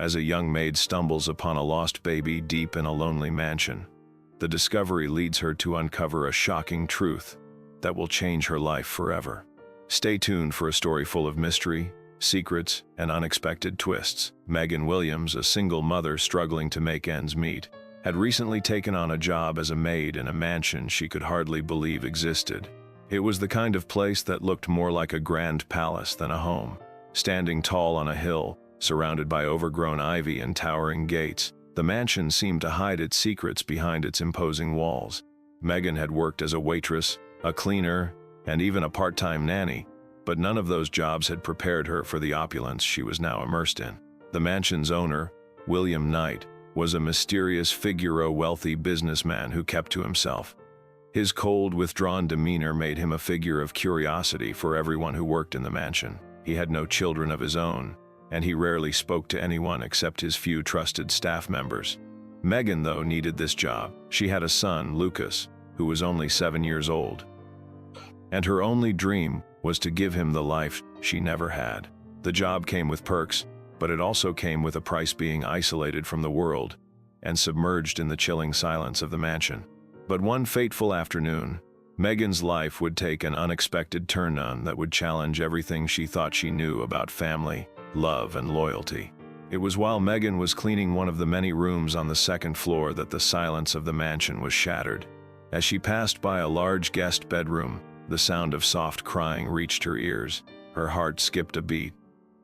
as a young maid stumbles upon a lost baby deep in a lonely mansion. The discovery leads her to uncover a shocking truth that will change her life forever. Stay tuned for a story full of mystery, secrets, and unexpected twists. Megan Williams, a single mother struggling to make ends meet, had recently taken on a job as a maid in a mansion she could hardly believe existed. It was the kind of place that looked more like a grand palace than a home. Standing tall on a hill, surrounded by overgrown ivy and towering gates, the mansion seemed to hide its secrets behind its imposing walls. Megan had worked as a waitress, a cleaner, and even a part-time nanny, but none of those jobs had prepared her for the opulence she was now immersed in. The mansion's owner, William Knight, was a mysterious figure, wealthy businessman who kept to himself. His cold, withdrawn demeanor made him a figure of curiosity for everyone who worked in the mansion. He had no children of his own, and he rarely spoke to anyone except his few trusted staff members. Megan, though, needed this job. She had a son, Lucas, who was only 7 years old, and her only dream was to give him the life she never had. The job came with perks, but it also came with a price: being isolated from the world and submerged in the chilling silence of the mansion. But one fateful afternoon, Megan's life would take an unexpected turn that would challenge everything she thought she knew about family, love, and loyalty. It was while Megan was cleaning one of the many rooms on the second floor that the silence of the mansion was shattered. As she passed by a large guest bedroom, the sound of soft crying reached her ears. Her heart skipped a beat.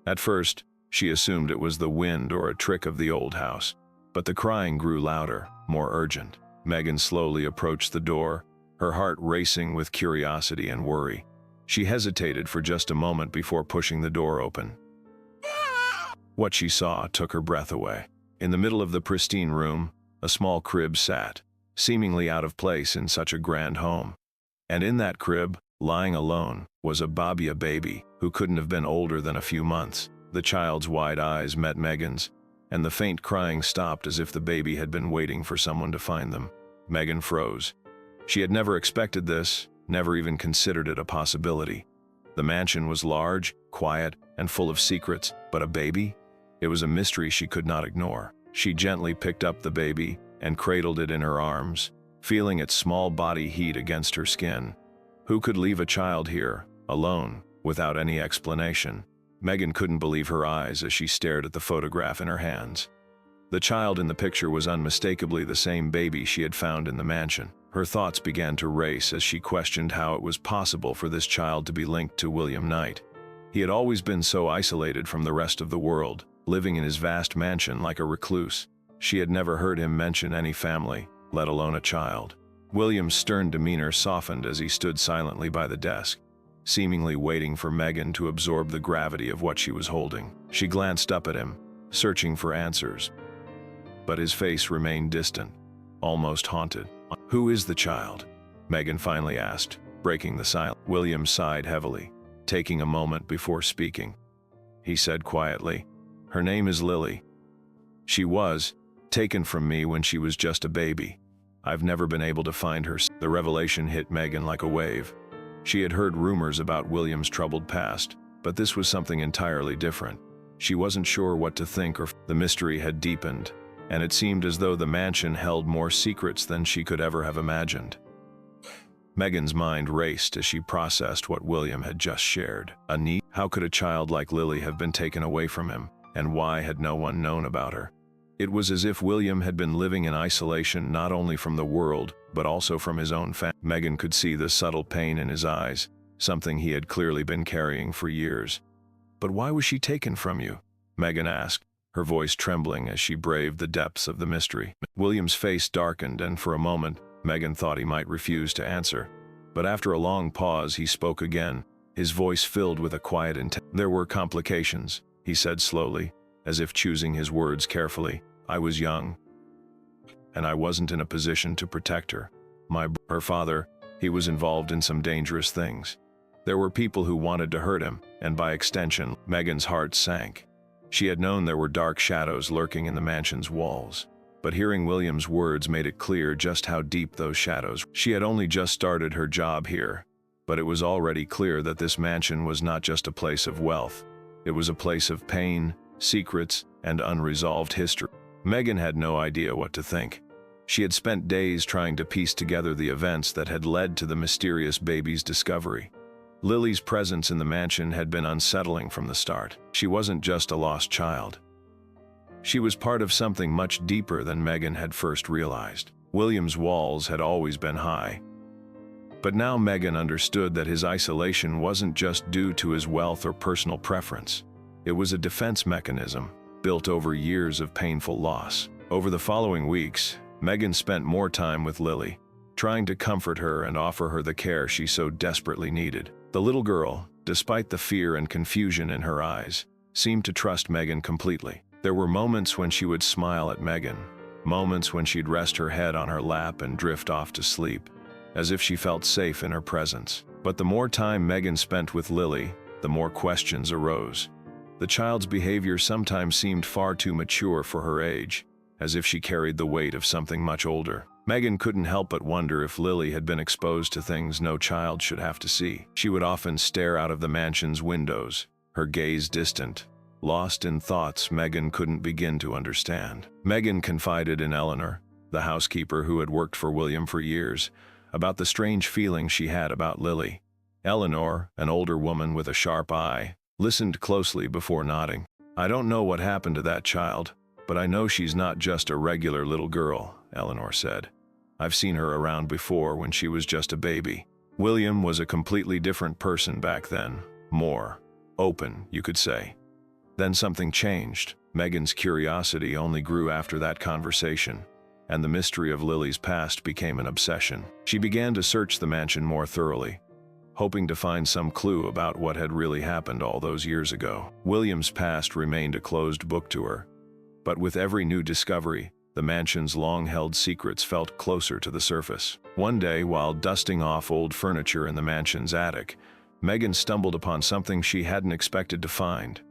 At first, she assumed it was the wind or a trick of the old house, but the crying grew louder, more urgent. Megan slowly approached the door, her heart racing with curiosity and worry. She hesitated for just a moment before pushing the door open. What she saw took her breath away. In the middle of the pristine room, a small crib sat, seemingly out of place in such a grand home. And in that crib, lying alone, was a baby who couldn't have been older than a few months. The child's wide eyes met Megan's, and the faint crying stopped as if the baby had been waiting for someone to find them. Megan froze. She had never expected this, never even considered it a possibility. The mansion was large, quiet, and full of secrets, but a baby? It was a mystery she could not ignore. She gently picked up the baby and cradled it in her arms, feeling its small body heat against her skin. Who could leave a child here, alone, without any explanation? Megan couldn't believe her eyes as she stared at the photograph in her hands. The child in the picture was unmistakably the same baby she had found in the mansion. Her thoughts began to race as she questioned how it was possible for this child to be linked to William Knight. He had always been so isolated from the rest of the world, living in his vast mansion like a recluse. She had never heard him mention any family, let alone a child. William's stern demeanor softened as he stood silently by the desk, seemingly waiting for Megan to absorb the gravity of what she was holding. She glanced up at him, searching for answers, but his face remained distant, almost haunted. "Who is the child?" Megan finally asked, breaking the silence. William sighed heavily, taking a moment before speaking. He said quietly, "Her name is Lily. She was taken from me when she was just a baby. I've never been able to find her." The revelation hit Megan like a wave. She had heard rumors about William's troubled past, but this was something entirely different. She wasn't sure what to think, or the mystery had deepened, and it seemed as though the mansion held more secrets than she could ever have imagined. Megan's mind raced as she processed what William had just shared. How could a child like Lily have been taken away from him, and why had no one known about her? It was as if William had been living in isolation not only from the world, but also from his own family. Megan could see the subtle pain in his eyes, something he had clearly been carrying for years. "But why was she taken from you?" Megan asked, her voice trembling as she braved the depths of the mystery. William's face darkened, and for a moment, Megan thought he might refuse to answer. But after a long pause, he spoke again, his voice filled with a quiet intent. "There were complications," he said slowly, as if choosing his words carefully. "I was young, and I wasn't in a position to protect her. Her father, he was involved in some dangerous things. There were people who wanted to hurt him, and by extension, Megan's heart sank. She had known there were dark shadows lurking in the mansion's walls, but hearing William's words made it clear just how deep those shadows were. She had only just started her job here, but it was already clear that this mansion was not just a place of wealth. It was a place of pain, secrets, and unresolved history. Megan had no idea what to think. She had spent days trying to piece together the events that had led to the mysterious baby's discovery. Lily's presence in the mansion had been unsettling from the start. She wasn't just a lost child. She was part of something much deeper than Megan had first realized. William's walls had always been high. But now Megan understood that his isolation wasn't just due to his wealth or personal preference. It was a defense mechanism, built over years of painful loss. Over the following weeks, Megan spent more time with Lily, trying to comfort her and offer her the care she so desperately needed. The little girl, despite the fear and confusion in her eyes, seemed to trust Megan completely. There were moments when she would smile at Megan, moments when she'd rest her head on her lap and drift off to sleep, as if she felt safe in her presence. But the more time Megan spent with Lily, the more questions arose. The child's behavior sometimes seemed far too mature for her age, as if she carried the weight of something much older. Megan couldn't help but wonder if Lily had been exposed to things no child should have to see. She would often stare out of the mansion's windows, her gaze distant, lost in thoughts Megan couldn't begin to understand. Megan confided in Eleanor, the housekeeper who had worked for William for years, about the strange feeling she had about Lily. Eleanor, an older woman with a sharp eye, listened closely before nodding. "I don't know what happened to that child, but I know she's not just a regular little girl," Eleanor said. "I've seen her around before when she was just a baby." William was a completely different person back then, more open, you could say. Then something changed. Megan's curiosity only grew after that conversation, and the mystery of Lily's past became an obsession. She began to search the mansion more thoroughly, hoping to find some clue about what had really happened all those years ago. William's past remained a closed book to her, but with every new discovery, the mansion's long-held secrets felt closer to the surface. One day, while dusting off old furniture in the mansion's attic, Megan stumbled upon something she hadn't expected to find.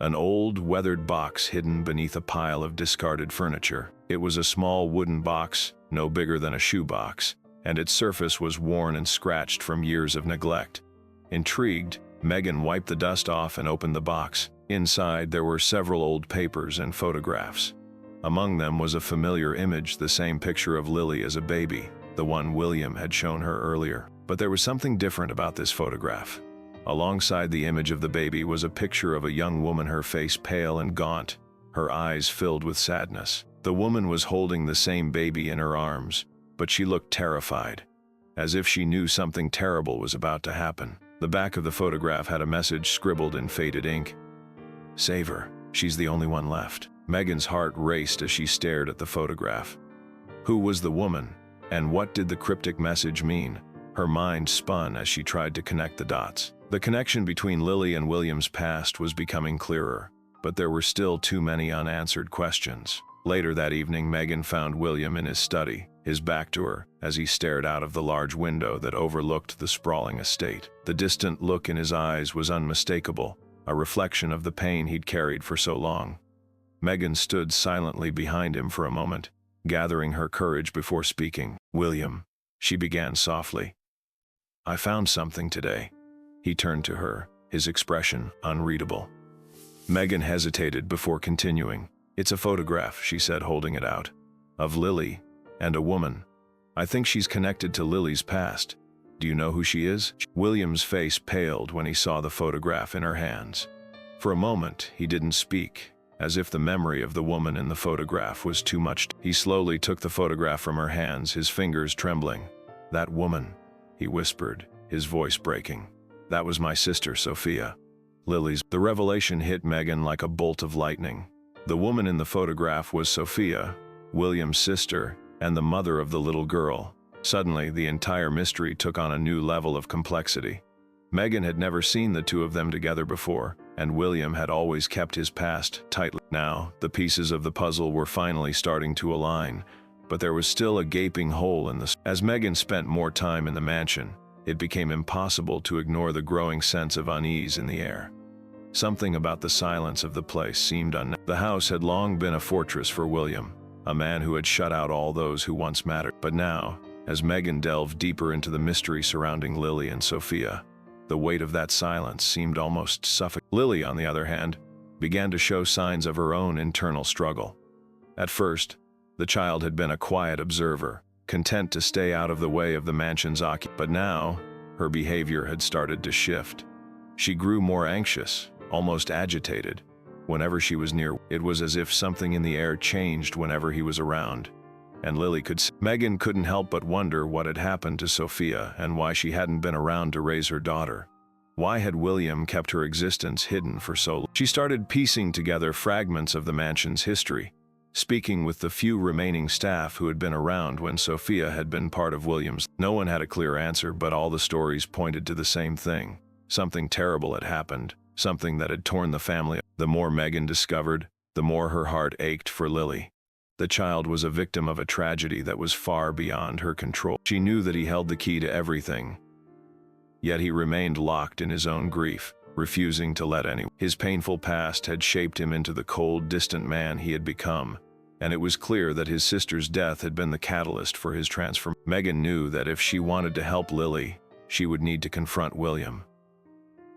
An old, weathered box hidden beneath a pile of discarded furniture. It was a small wooden box, no bigger than a shoebox, and its surface was worn and scratched from years of neglect. Intrigued, Megan wiped the dust off and opened the box. Inside, there were several old papers and photographs. Among them was a familiar image, the same picture of Lily as a baby, the one William had shown her earlier. But there was something different about this photograph. Alongside the image of the baby was a picture of a young woman, her face pale and gaunt, her eyes filled with sadness. The woman was holding the same baby in her arms, but she looked terrified, as if she knew something terrible was about to happen. The back of the photograph had a message scribbled in faded ink. "Save her. She's the only one left." Megan's heart raced as she stared at the photograph. Who was the woman, and what did the cryptic message mean? Her mind spun as she tried to connect the dots. The connection between Lily and William's past was becoming clearer, but there were still too many unanswered questions. Later that evening, Megan found William in his study, his back to her, as he stared out of the large window that overlooked the sprawling estate. The distant look in his eyes was unmistakable, a reflection of the pain he'd carried for so long. Megan stood silently behind him for a moment, gathering her courage before speaking. "William," she began softly, "I found something today." He turned to her, his expression unreadable. Megan hesitated before continuing. "It's a photograph," she said, holding it out, "of Lily and a woman. I think she's connected to Lily's past. Do you know who she is?" William's face paled when he saw the photograph in her hands. For a moment, he didn't speak, as if the memory of the woman in the photograph was too much. He slowly took the photograph from her hands, his fingers trembling. "That woman," he whispered, his voice breaking. "That was my sister, Sophia. Lily's." The revelation hit Megan like a bolt of lightning. The woman in the photograph was Sophia, William's sister, and the mother of the little girl. Suddenly, the entire mystery took on a new level of complexity. Megan had never seen the two of them together before, and William had always kept his past tightly. Now, the pieces of the puzzle were finally starting to align, but there was still a gaping hole in the... As Megan spent more time in the mansion, it became impossible to ignore the growing sense of unease in the air. Something about the silence of the place seemed The house had long been a fortress for William, a man who had shut out all those who once mattered. But now, as Megan delved deeper into the mystery surrounding Lily and Sophia, the weight of that silence seemed almost suffocating. Lily, on the other hand, began to show signs of her own internal struggle. At first, the child had been a quiet observer, content to stay out of the way of the mansion's occupants. But now, her behavior had started to shift. She grew more anxious, almost agitated. Whenever she was near, it was as if something in the air changed whenever he was around. And Lily could see. Megan couldn't help but wonder what had happened to Sophia and why she hadn't been around to raise her daughter. Why had William kept her existence hidden for so long? She started piecing together fragments of the mansion's history, speaking with the few remaining staff who had been around when Sophia had been part of William's. No one had a clear answer, but all the stories pointed to the same thing. Something terrible had happened, something that had torn the family. The more Megan discovered, the more her heart ached for Lily. The child was a victim of a tragedy that was far beyond her control. She knew that he held the key to everything. Yet he remained locked in his own grief, refusing to let anyone. His painful past had shaped him into the cold, distant man he had become, and it was clear that his sister's death had been the catalyst for his transformation. Megan knew that if she wanted to help Lily, she would need to confront William.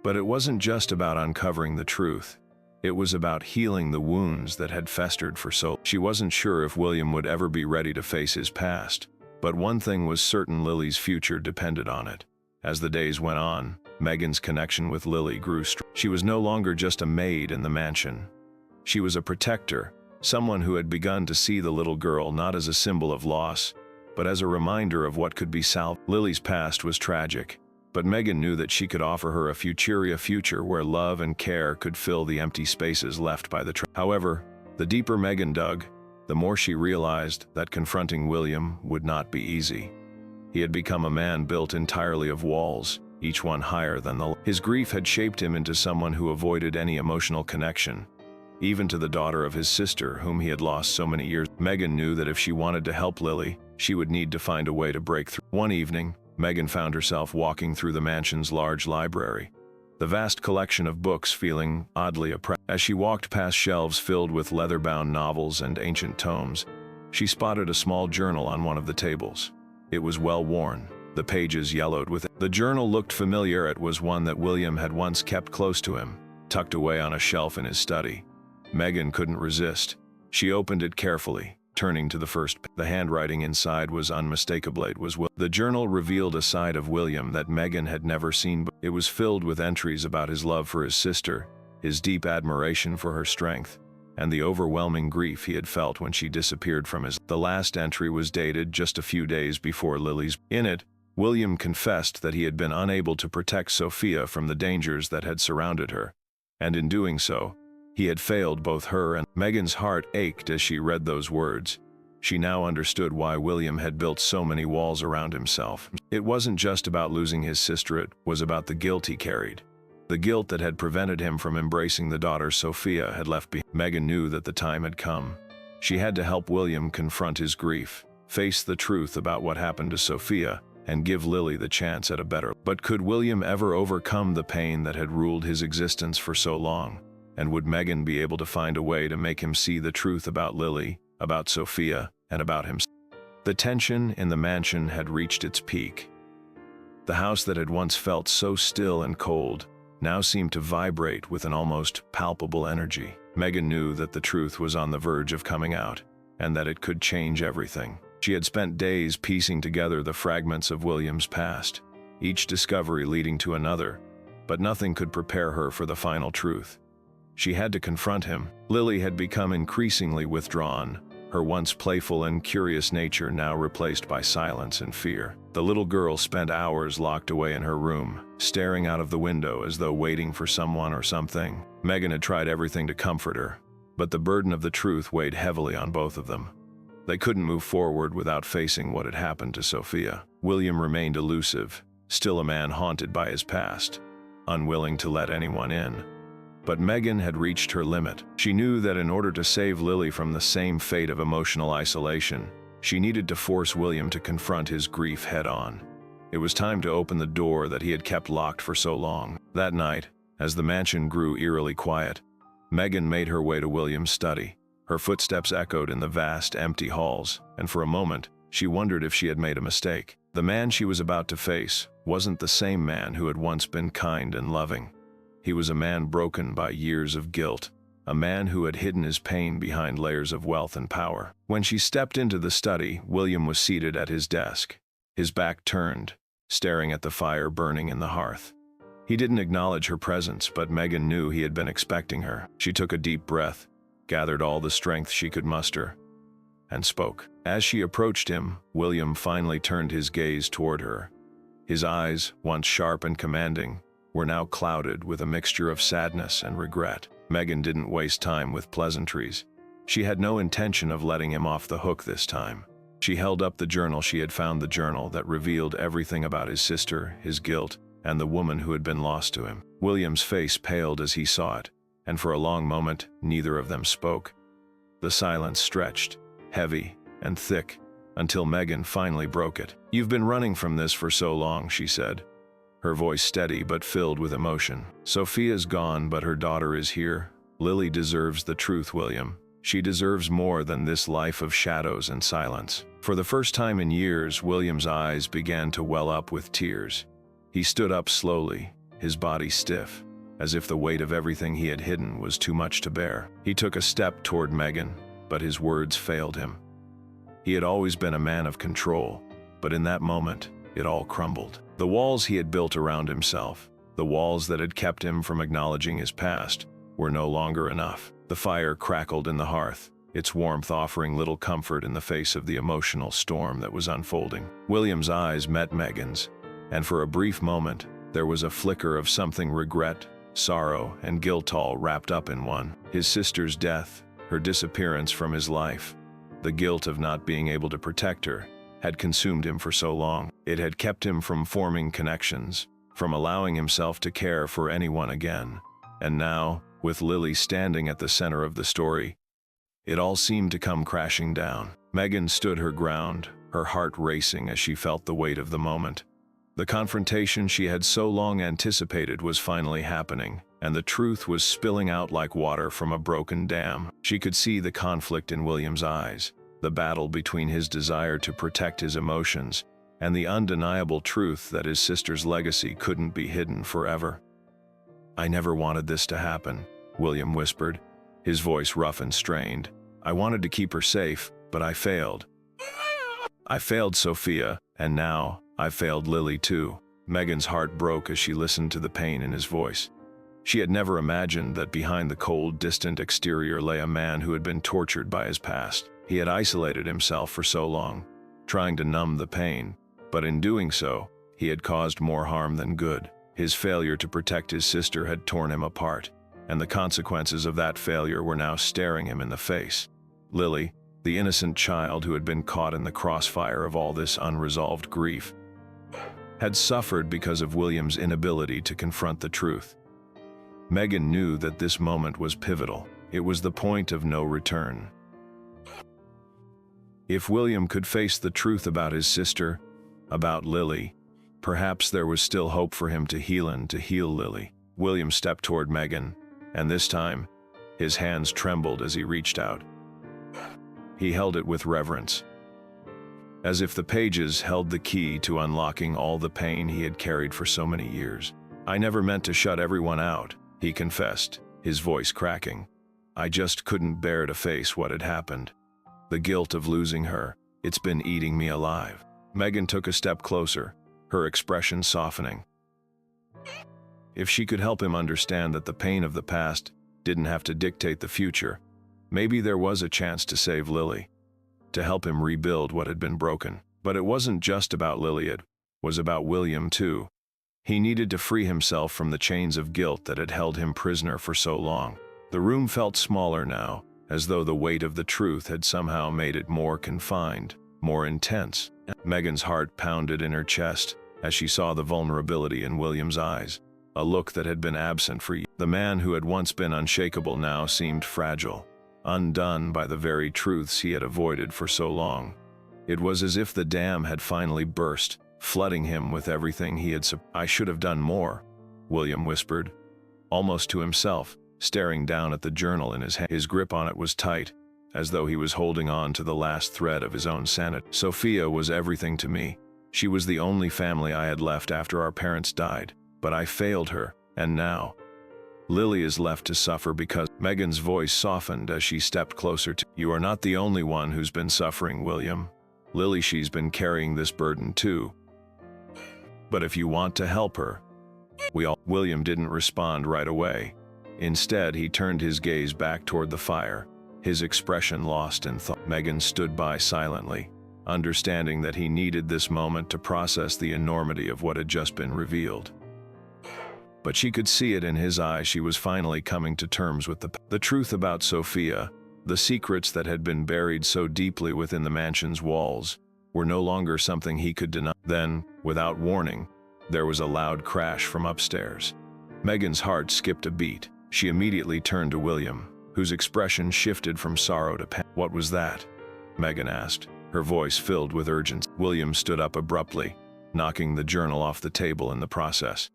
But it wasn't just about uncovering the truth. It was about healing the wounds that had festered for so long. She wasn't sure if William would ever be ready to face his past, but one thing was certain: Lily's future depended on it. As the days went on, Megan's connection with Lily grew strong. She was no longer just a maid in the mansion. She was a protector, someone who had begun to see the little girl not as a symbol of loss, but as a reminder of what could be salvaged. Lily's past was tragic, but Megan knew that she could offer her a future where love and care could fill the empty spaces left by the tragedy. However, the deeper Megan dug, the more she realized that confronting William would not be easy. He had become a man built entirely of walls, each one higher than the last. His grief had shaped him into someone who avoided any emotional connection, even to the daughter of his sister, whom he had lost so many years. Megan knew that if she wanted to help Lily, she would need to find a way to break through. One evening, Megan found herself walking through the mansion's large library, the vast collection of books feeling oddly oppressed. As she walked past shelves filled with leather-bound novels and ancient tomes, she spotted a small journal on one of the tables. It was well worn, the pages yellowed with it. The journal looked familiar. It was one that William had once kept close to him, tucked away on a shelf in his study. Megan couldn't resist. She opened it carefully, turning to the first. The handwriting inside was unmistakable. It was the journal revealed a side of William that Megan had never seen. It was filled with entries about his love for his sister, his deep admiration for her strength, and the overwhelming grief he had felt when she disappeared from his. The last entry was dated just a few days before Lily's. In it, William confessed that he had been unable to protect Sophia from the dangers that had surrounded her, and in doing so, he had failed both her and. Megan's heart ached as she read those words. She now understood why William had built so many walls around himself. It wasn't just about losing his sister, it was about the guilt he carried. The guilt that had prevented him from embracing the daughter Sophia had left behind. Megan knew that the time had come. She had to help William confront his grief, face the truth about what happened to Sophia, and give Lily the chance at a better. But could William ever overcome the pain that had ruled his existence for so long? And would Megan be able to find a way to make him see the truth about Lily, about Sophia, and about himself? The tension in the mansion had reached its peak. The house that had once felt so still and cold now seemed to vibrate with an almost palpable energy. Megan knew that the truth was on the verge of coming out, and that it could change everything. She had spent days piecing together the fragments of William's past, each discovery leading to another, but nothing could prepare her for the final truth. She had to confront him. Lily had become increasingly withdrawn, her once playful and curious nature now replaced by silence and fear. The little girl spent hours locked away in her room, staring out of the window as though waiting for someone or something. Megan had tried everything to comfort her, but the burden of the truth weighed heavily on both of them. They couldn't move forward without facing what had happened to Sophia. William remained elusive, still a man haunted by his past, unwilling to let anyone in. But Megan had reached her limit. She knew that in order to save Lily from the same fate of emotional isolation, she needed to force William to confront his grief head-on. It was time to open the door that he had kept locked for so long. That night, as the mansion grew eerily quiet, Megan made her way to William's study. Her footsteps echoed in the vast, empty halls, and for a moment, she wondered if she had made a mistake. The man she was about to face wasn't the same man who had once been kind and loving. He was a man broken by years of guilt, a man who had hidden his pain behind layers of wealth and power. When she stepped into the study, William was seated at his desk, his back turned, staring at the fire burning in the hearth. He didn't acknowledge her presence, but Megan knew he had been expecting her. She took a deep breath, gathered all the strength she could muster, and spoke. As she approached him, William finally turned his gaze toward her. His eyes, once sharp and commanding, were now clouded with a mixture of sadness and regret. Megan didn't waste time with pleasantries. She had no intention of letting him off the hook this time. She held up the journal. She had found the journal that revealed everything about his sister, his guilt, and the woman who had been lost to him. William's face paled as he saw it, and for a long moment, neither of them spoke. The silence stretched, heavy and thick, until Megan finally broke it. "You've been running from this for so long," she said, her voice steady but filled with emotion. "Sophia's gone, but her daughter is here. Lily deserves the truth, William. She deserves more than this life of shadows and silence." For the first time in years, William's eyes began to well up with tears. He stood up slowly, his body stiff, as if the weight of everything he had hidden was too much to bear. He took a step toward Megan, but his words failed him. He had always been a man of control, but in that moment, it all crumbled. The walls he had built around himself, the walls that had kept him from acknowledging his past, were no longer enough. The fire crackled in the hearth, its warmth offering little comfort in the face of the emotional storm that was unfolding. William's eyes met Megan's, and for a brief moment, there was a flicker of something regret, sorrow, and guilt all wrapped up in one. His sister's death, her disappearance from his life, the guilt of not being able to protect her, had consumed him for so long. It had kept him from forming connections, from allowing himself to care for anyone again. And now, with Lily standing at the center of the story, it all seemed to come crashing down. Megan stood her ground, her heart racing as she felt the weight of the moment. The confrontation she had so long anticipated was finally happening, and the truth was spilling out like water from a broken dam. She could see the conflict in William's eyes, the battle between his desire to protect his emotions and the undeniable truth that his sister's legacy couldn't be hidden forever. "I never wanted this to happen," William whispered, his voice rough and strained. "I wanted to keep her safe, but I failed. I failed Sophia, and now I failed Lily too." Megan's heart broke as she listened to the pain in his voice. She had never imagined that behind the cold, distant exterior lay a man who had been tortured by his past. He had isolated himself for so long, trying to numb the pain, but in doing so, he had caused more harm than good. His failure to protect his sister had torn him apart, and the consequences of that failure were now staring him in the face. Lily, the innocent child who had been caught in the crossfire of all this unresolved grief, had suffered because of William's inability to confront the truth. Megan knew that this moment was pivotal. It was the point of no return. If William could face the truth about his sister, about Lily, perhaps there was still hope for him to heal Lily. William stepped toward Megan, and this time, his hands trembled as he reached out. He held it with reverence, as if the pages held the key to unlocking all the pain he had carried for so many years. "I never meant to shut everyone out," he confessed, his voice cracking. "I just couldn't bear to face what had happened. The guilt of losing her, it's been eating me alive." Megan took a step closer, her expression softening. If she could help him understand that the pain of the past didn't have to dictate the future, maybe there was a chance to save Lily, to help him rebuild what had been broken. But it wasn't just about Lily, it was about William too. He needed to free himself from the chains of guilt that had held him prisoner for so long. The room felt smaller now, as though the weight of the truth had somehow made it more confined, more intense. Megan's heart pounded in her chest as she saw the vulnerability in William's eyes, a look that had been absent for years. The man who had once been unshakable now seemed fragile, undone by the very truths he had avoided for so long. It was as if the dam had finally burst, flooding him with everything he had "I should have done more," William whispered, almost to himself, staring down at the journal in his hand. His grip on it was tight, as though he was holding on to the last thread of his own sanity. "Sophia was everything to me. She was the only family I had left after our parents died, but I failed her, and now..." Lily is left to suffer because Megan's voice softened as she stepped closer to, you are not the only one who's been suffering, William. Lily, she's been carrying this burden too. But if you want to help her, William didn't respond right away. Instead, he turned his gaze back toward the fire, his expression lost in thought. Megan stood by silently, understanding that he needed this moment to process the enormity of what had just been revealed. But she could see it in his eyes. She was finally coming to terms with the truth about Sophia. The secrets that had been buried so deeply within the mansion's walls were no longer something he could deny. Then, without warning, there was a loud crash from upstairs. Megan's heart skipped a beat. She immediately turned to William, whose expression shifted from sorrow to pain. What was that? Megan asked, her voice filled with urgency. William stood up abruptly, knocking the journal off the table in the process.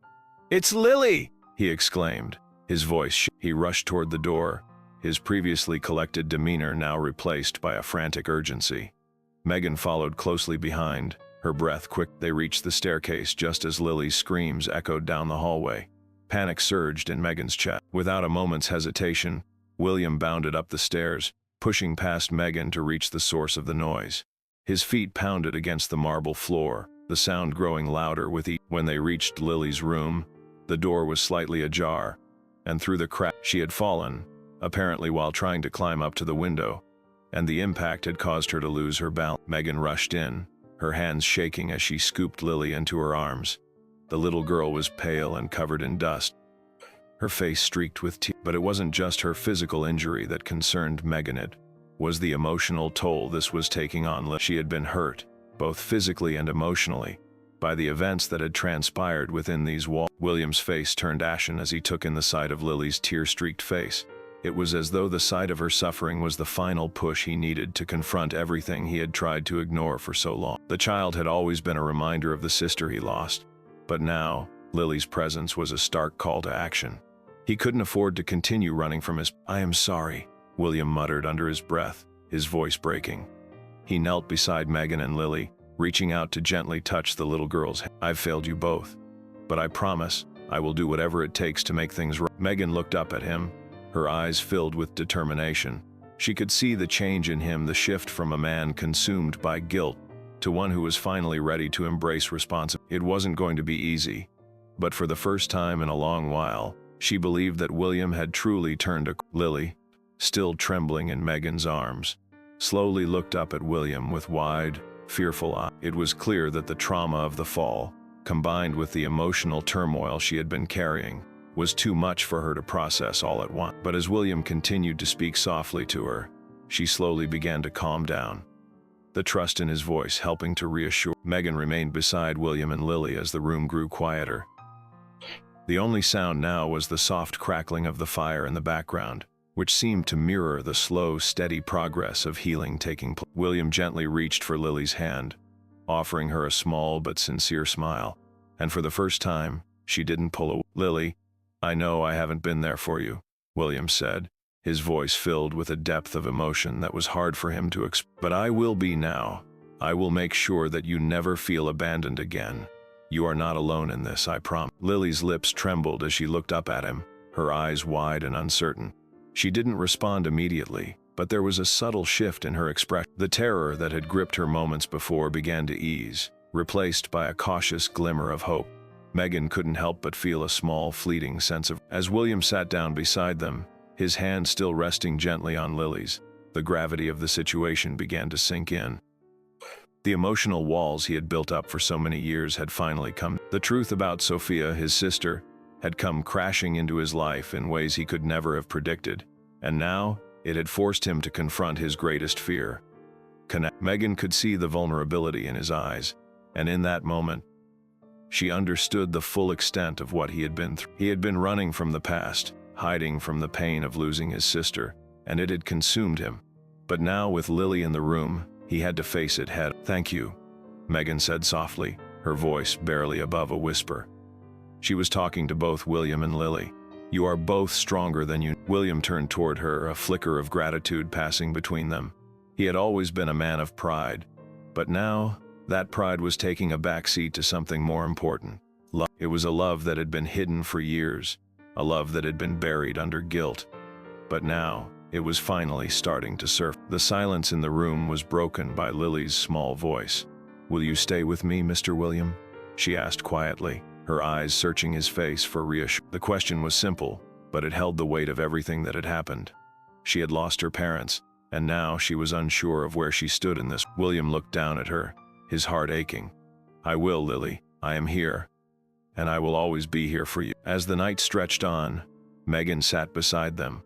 "It's Lily!" he exclaimed. His voice He rushed toward the door, his previously collected demeanor now replaced by a frantic urgency. Megan followed closely behind, her breath quick. They reached the staircase just as Lily's screams echoed down the hallway. Panic surged in Megan's chest. Without a moment's hesitation, William bounded up the stairs, pushing past Megan to reach the source of the noise. His feet pounded against the marble floor, the sound growing louder with each. When they reached Lily's room, the door was slightly ajar, and through the crack she had fallen, apparently while trying to climb up to the window, and the impact had caused her to lose her balance. Megan rushed in, her hands shaking as she scooped Lily into her arms. The little girl was pale and covered in dust, her face streaked with tears. But it wasn't just her physical injury that concerned Megan. It was the emotional toll this was taking on Lily. She had been hurt, both physically and emotionally, by the events that had transpired within these walls. William's face turned ashen as he took in the sight of Lily's tear-streaked face. It was as though the sight of her suffering was the final push he needed to confront everything he had tried to ignore for so long. The child had always been a reminder of the sister he lost, but now, Lily's presence was a stark call to action. He couldn't afford to continue running from his. "I am sorry," William muttered under his breath, his voice breaking. He knelt beside Megan and Lily, reaching out to gently touch the little girl's hand. "I've failed you both, but I promise I will do whatever it takes to make things right." Megan looked up at him, her eyes filled with determination. She could see the change in him, the shift from a man consumed by guilt to one who was finally ready to embrace responsibility. It wasn't going to be easy, but for the first time in a long while, she believed that William had truly turned to. Lily, still trembling in Megan's arms, slowly looked up at William with wide, fearful eyes. It was clear that the trauma of the fall, combined with the emotional turmoil she had been carrying, was too much for her to process all at once. But as William continued to speak softly to her, she slowly began to calm down, the trust in his voice helping to reassure. Megan remained beside William and Lily as the room grew quieter. The only sound now was the soft crackling of the fire in the background, which seemed to mirror the slow, steady progress of healing taking place. William gently reached for Lily's hand, offering her a small but sincere smile, and for the first time, she didn't pull away. "Lily, I know I haven't been there for you," William said, his voice filled with a depth of emotion that was hard for him to express. "But I will be now. I will make sure that you never feel abandoned again. You are not alone in this, I promise." Lily's lips trembled as she looked up at him, her eyes wide and uncertain. She didn't respond immediately, but there was a subtle shift in her expression. The terror that had gripped her moments before began to ease, replaced by a cautious glimmer of hope. Megan couldn't help but feel a small, fleeting sense of. As William sat down beside them, his hand still resting gently on Lily's, the gravity of the situation began to sink in. The emotional walls he had built up for so many years had finally come. The truth about Sophia, his sister, had come crashing into his life in ways he could never have predicted, and now it had forced him to confront his greatest fear. Megan could see the vulnerability in his eyes, and in that moment, she understood the full extent of what he had been through. He had been running from the past, hiding from the pain of losing his sister, and it had consumed him. But now, with Lily in the room, he had to face it head. "Thank you," Megan said softly, her voice barely above a whisper. She was talking to both William and Lily. "You are both stronger than you." William turned toward her, a flicker of gratitude passing between them. He had always been a man of pride, but now, that pride was taking a backseat to something more important. Love. It was a love that had been hidden for years, a love that had been buried under guilt. But now, it was finally starting to surface. The silence in the room was broken by Lily's small voice. "Will you stay with me, Mr. William?" she asked quietly, her eyes searching his face for reassurance. The question was simple, but it held the weight of everything that had happened. She had lost her parents, and now she was unsure of where she stood in this. William looked down at her, his heart aching. "I will, Lily. I am here. And I will always be here for you." As the night stretched on, Megan sat beside them,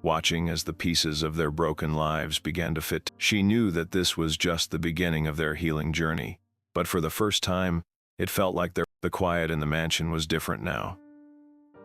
watching as the pieces of their broken lives began to fit. She knew that this was just the beginning of their healing journey, but for the first time, it felt like the quiet in the mansion was different now.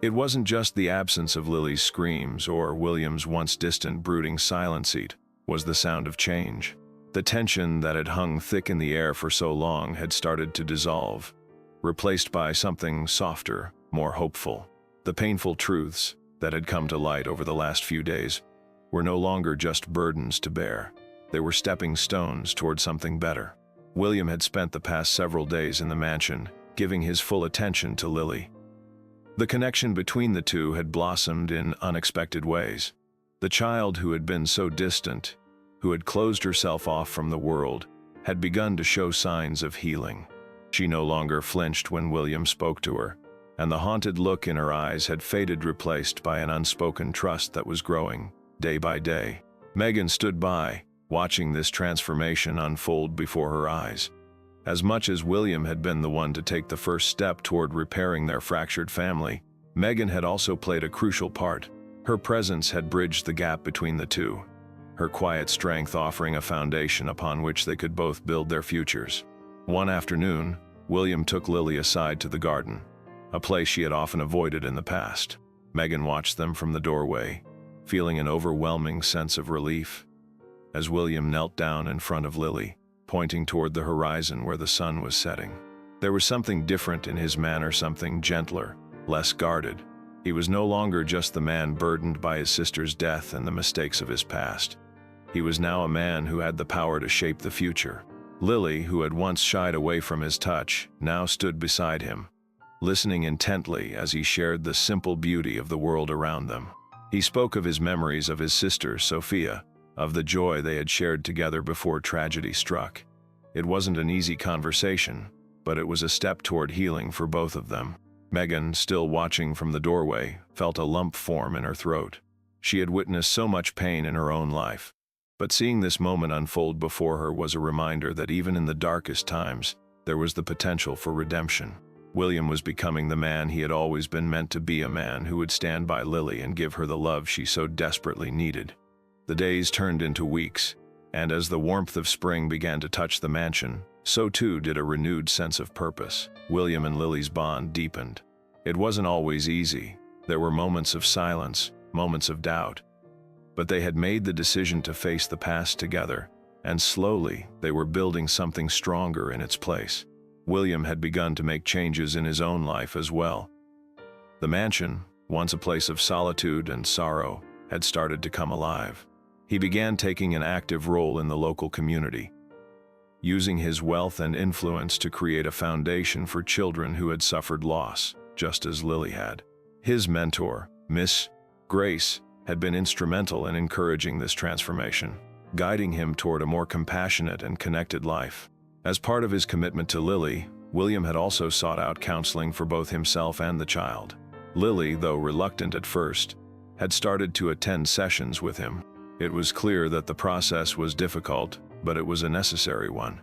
It wasn't just the absence of Lily's screams or William's once distant brooding silence. It was the sound of change. The tension that had hung thick in the air for so long had started to dissolve, replaced by something softer, more hopeful. The painful truths that had come to light over the last few days were no longer just burdens to bear. They were stepping stones toward something better. William had spent the past several days in the mansion, giving his full attention to Lily. The connection between the two had blossomed in unexpected ways. The child who had been so distant, who had closed herself off from the world, had begun to show signs of healing. She no longer flinched when William spoke to her, and the haunted look in her eyes had faded, replaced by an unspoken trust that was growing, day by day. Megan stood by, watching this transformation unfold before her eyes. As much as William had been the one to take the first step toward repairing their fractured family, Megan had also played a crucial part. Her presence had bridged the gap between the two, her quiet strength offering a foundation upon which they could both build their futures. One afternoon, William took Lily aside to the garden, a place she had often avoided in the past. Megan watched them from the doorway, feeling an overwhelming sense of relief. As William knelt down in front of Lily, pointing toward the horizon where the sun was setting, there was something different in his manner, something gentler, less guarded. He was no longer just the man burdened by his sister's death and the mistakes of his past. He was now a man who had the power to shape the future. Lily, who had once shied away from his touch, now stood beside him, listening intently as he shared the simple beauty of the world around them. He spoke of his memories of his sister, Sophia, of the joy they had shared together before tragedy struck. It wasn't an easy conversation, but it was a step toward healing for both of them. Megan, still watching from the doorway, felt a lump form in her throat. She had witnessed so much pain in her own life, but seeing this moment unfold before her was a reminder that even in the darkest times, there was the potential for redemption. William was becoming the man he had always been meant to be, a man who would stand by Lily and give her the love she so desperately needed. The days turned into weeks, and as the warmth of spring began to touch the mansion, so too did a renewed sense of purpose. William and Lily's bond deepened. It wasn't always easy. There were moments of silence, moments of doubt. But they had made the decision to face the past together, and slowly they were building something stronger in its place. William had begun to make changes in his own life as well. The mansion, once a place of solitude and sorrow, had started to come alive. He began taking an active role in the local community, using his wealth and influence to create a foundation for children who had suffered loss, just as Lily had. His mentor, Miss Grace, had been instrumental in encouraging this transformation, guiding him toward a more compassionate and connected life. As part of his commitment to Lily, William had also sought out counseling for both himself and the child. Lily, though reluctant at first, had started to attend sessions with him. It was clear that the process was difficult, but it was a necessary one.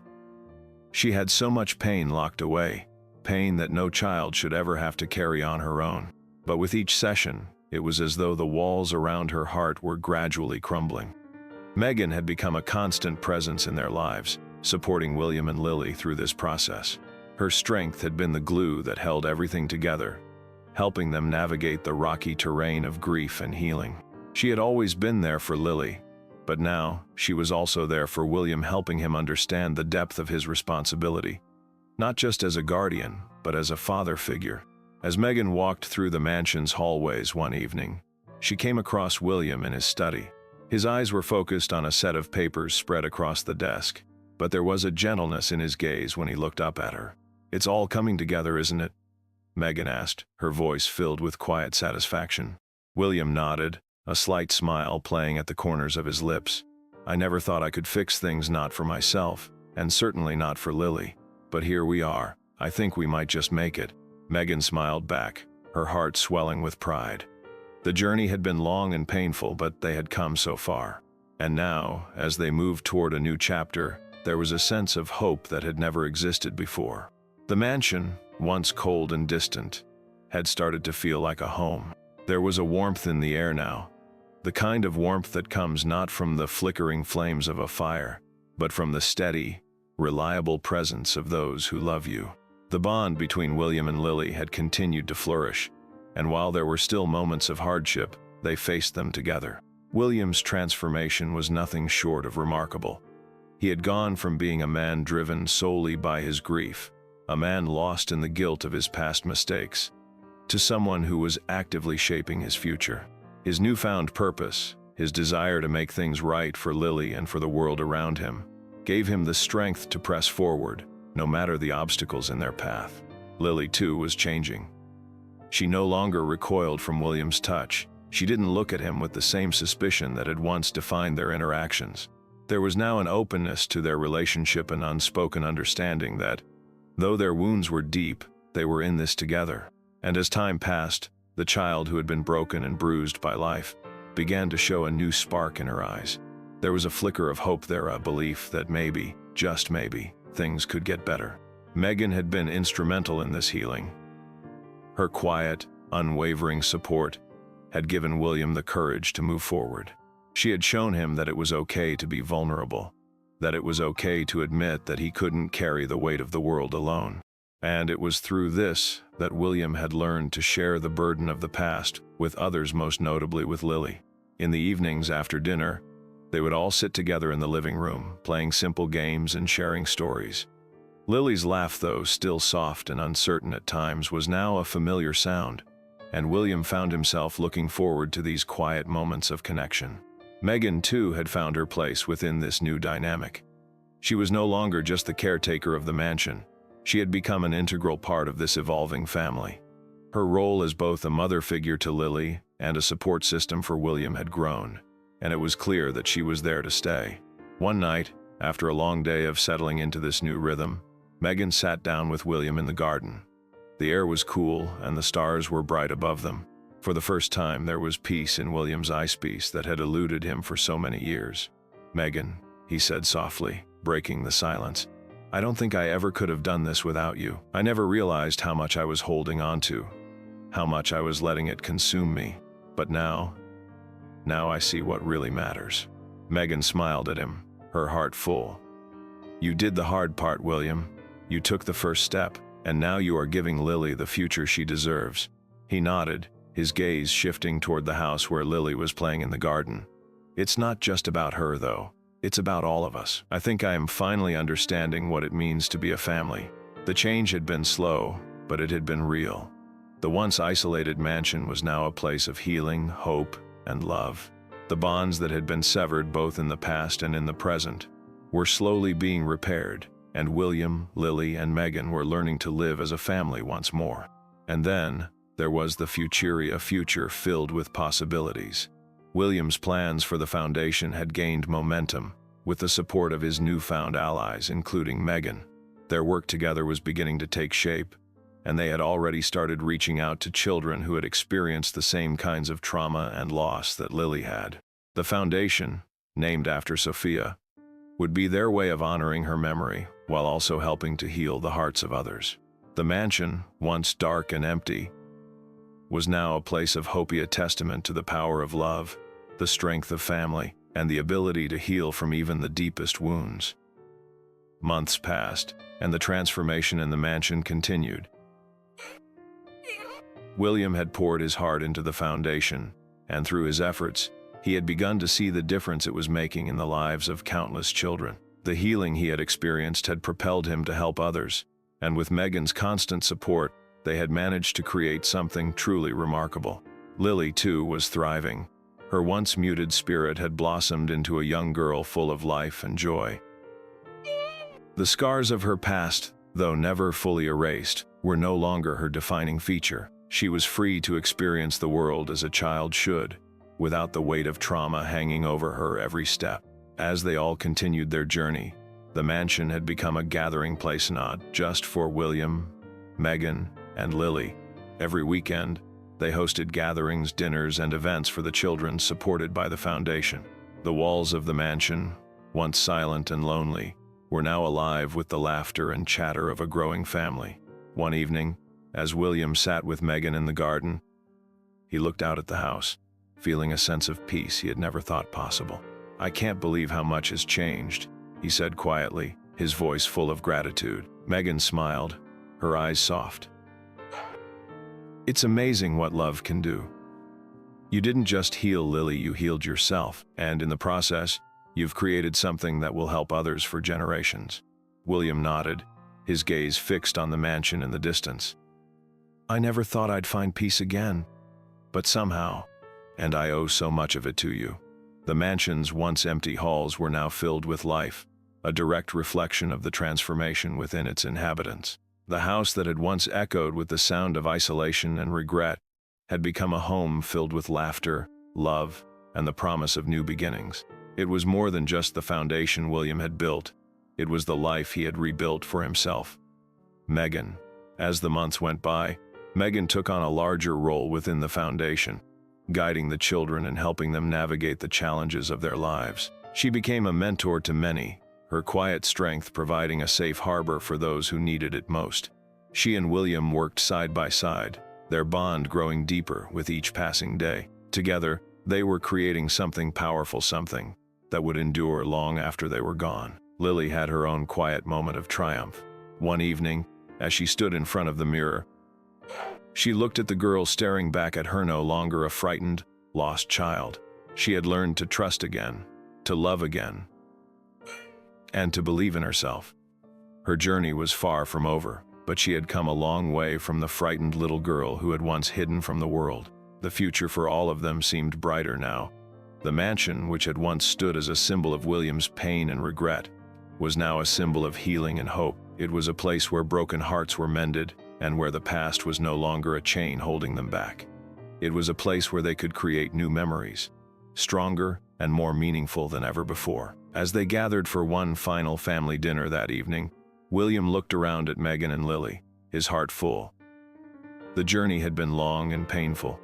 She had so much pain locked away, pain that no child should ever have to carry on her own. But with each session, it was as though the walls around her heart were gradually crumbling. Megan had become a constant presence in their lives, supporting William and Lily through this process. Her strength had been the glue that held everything together, helping them navigate the rocky terrain of grief and healing. She had always been there for Lily, but now she was also there for William, helping him understand the depth of his responsibility, not just as a guardian, but as a father figure. As Megan walked through the mansion's hallways one evening, she came across William in his study. His eyes were focused on a set of papers spread across the desk, but there was a gentleness in his gaze when he looked up at her. "It's all coming together, isn't it?" Megan asked, her voice filled with quiet satisfaction. William nodded, a slight smile playing at the corners of his lips. I never thought I could fix things, not for myself, and certainly not for Lily. But here we are. I think we might just make it. Megan smiled back, her heart swelling with pride. The journey had been long and painful, but they had come so far. And now, as they moved toward a new chapter, there was a sense of hope that had never existed before. The mansion, once cold and distant, had started to feel like a home. There was a warmth in the air now, the kind of warmth that comes not from the flickering flames of a fire, but from the steady, reliable presence of those who love you. The bond between William and Lily had continued to flourish, and while there were still moments of hardship, they faced them together. William's transformation was nothing short of remarkable. He had gone from being a man driven solely by his grief, a man lost in the guilt of his past mistakes, to someone who was actively shaping his future. His newfound purpose, his desire to make things right for Lily and for the world around him, gave him the strength to press forward, no matter the obstacles in their path. Lily, too, was changing. She no longer recoiled from William's touch. She didn't look at him with the same suspicion that had once defined their interactions. There was now an openness to their relationship, an unspoken understanding that, though their wounds were deep, they were in this together. And as time passed, the child who had been broken and bruised by life began to show a new spark in her eyes. There was a flicker of hope there, a belief that maybe, just maybe, things could get better. Megan had been instrumental in this healing. Her quiet, unwavering support had given William the courage to move forward. She had shown him that it was okay to be vulnerable, that it was okay to admit that he couldn't carry the weight of the world alone. And it was through this that William had learned to share the burden of the past with others, most notably with Lily. In the evenings after dinner, they would all sit together in the living room, playing simple games and sharing stories. Lily's laugh, though still soft and uncertain at times, was now a familiar sound, and William found himself looking forward to these quiet moments of connection. Megan, too, had found her place within this new dynamic. She was no longer just the caretaker of the mansion. She had become an integral part of this evolving family. Her role as both a mother figure to Lily and a support system for William had grown, and it was clear that she was there to stay. One night, after a long day of settling into this new rhythm, Megan sat down with William in the garden. The air was cool and the stars were bright above them. For the first time, there was peace in William's eyepiece that had eluded him for so many years. "Megan," he said softly, breaking the silence, "I don't think I ever could have done this without you. I never realized how much I was holding on to, how much I was letting it consume me. But now I see what really matters." Megan smiled at him, her heart full. "You did the hard part, William. You took the first step, and now you are giving Lily the future she deserves." He nodded, his gaze shifting toward the house where Lily was playing in the garden. "It's not just about her, though. It's about all of us. I think I am finally understanding what it means to be a family." The change had been slow, but it had been real. The once isolated mansion was now a place of healing, hope, and love. The bonds that had been severed both in the past and in the present were slowly being repaired, and William, Lily, and Megan were learning to live as a family once more. And then there was the future, a future filled with possibilities. William's plans for the foundation had gained momentum, with the support of his newfound allies, including Megan. Their work together was beginning to take shape, and they had already started reaching out to children who had experienced the same kinds of trauma and loss that Lily had. The foundation, named after Sophia, would be their way of honoring her memory, while also helping to heal the hearts of others. The mansion, once dark and empty, was now a place of hope, a testament to the power of love, the strength of family, and the ability to heal from even the deepest wounds. Months passed, and the transformation in the mansion continued. William had poured his heart into the foundation, and through his efforts, he had begun to see the difference it was making in the lives of countless children. The healing he had experienced had propelled him to help others, and with Megan's constant support, they had managed to create something truly remarkable. Lily, too, was thriving. Her once muted spirit had blossomed into a young girl full of life and joy. The scars of her past, though never fully erased, were no longer her defining feature. She was free to experience the world as a child should, without the weight of trauma hanging over her every step. As they all continued their journey, the mansion had become a gathering place not just for William, Megan, and Lily. Every weekend, they hosted gatherings, dinners, and events for the children supported by the foundation. The walls of the mansion, once silent and lonely, were now alive with the laughter and chatter of a growing family. One evening, as William sat with Megan in the garden, he looked out at the house, feeling a sense of peace he had never thought possible. "I can't believe how much has changed," he said quietly, his voice full of gratitude. Megan smiled, her eyes soft. "It's amazing what love can do. You didn't just heal Lily, you healed yourself, and in the process, you've created something that will help others for generations." William nodded, his gaze fixed on the mansion in the distance. "I never thought I'd find peace again, but somehow, and I owe so much of it to you." The mansion's once empty halls were now filled with life, a direct reflection of the transformation within its inhabitants. The house that had once echoed with the sound of isolation and regret had become a home filled with laughter, love, and the promise of new beginnings. It was more than just the foundation William had built, it was the life he had rebuilt for himself. Megan. As the months went by, Megan took on a larger role within the foundation, guiding the children and helping them navigate the challenges of their lives. She became a mentor to many, her quiet strength providing a safe harbor for those who needed it most. She and William worked side by side, their bond growing deeper with each passing day. Together, they were creating something powerful, something that would endure long after they were gone. Lily had her own quiet moment of triumph. One evening, as she stood in front of the mirror, she looked at the girl staring back at her, no longer a frightened, lost child. She had learned to trust again, to love again, and to believe in herself. Her journey was far from over, but she had come a long way from the frightened little girl who had once hidden from the world. The future for all of them seemed brighter now. The mansion, which had once stood as a symbol of William's pain and regret, was now a symbol of healing and hope. It was a place where broken hearts were mended, and where the past was no longer a chain holding them back. It was a place where they could create new memories, stronger and more meaningful than ever before. As they gathered for one final family dinner that evening, William looked around at Megan and Lily, his heart full. The journey had been long and painful,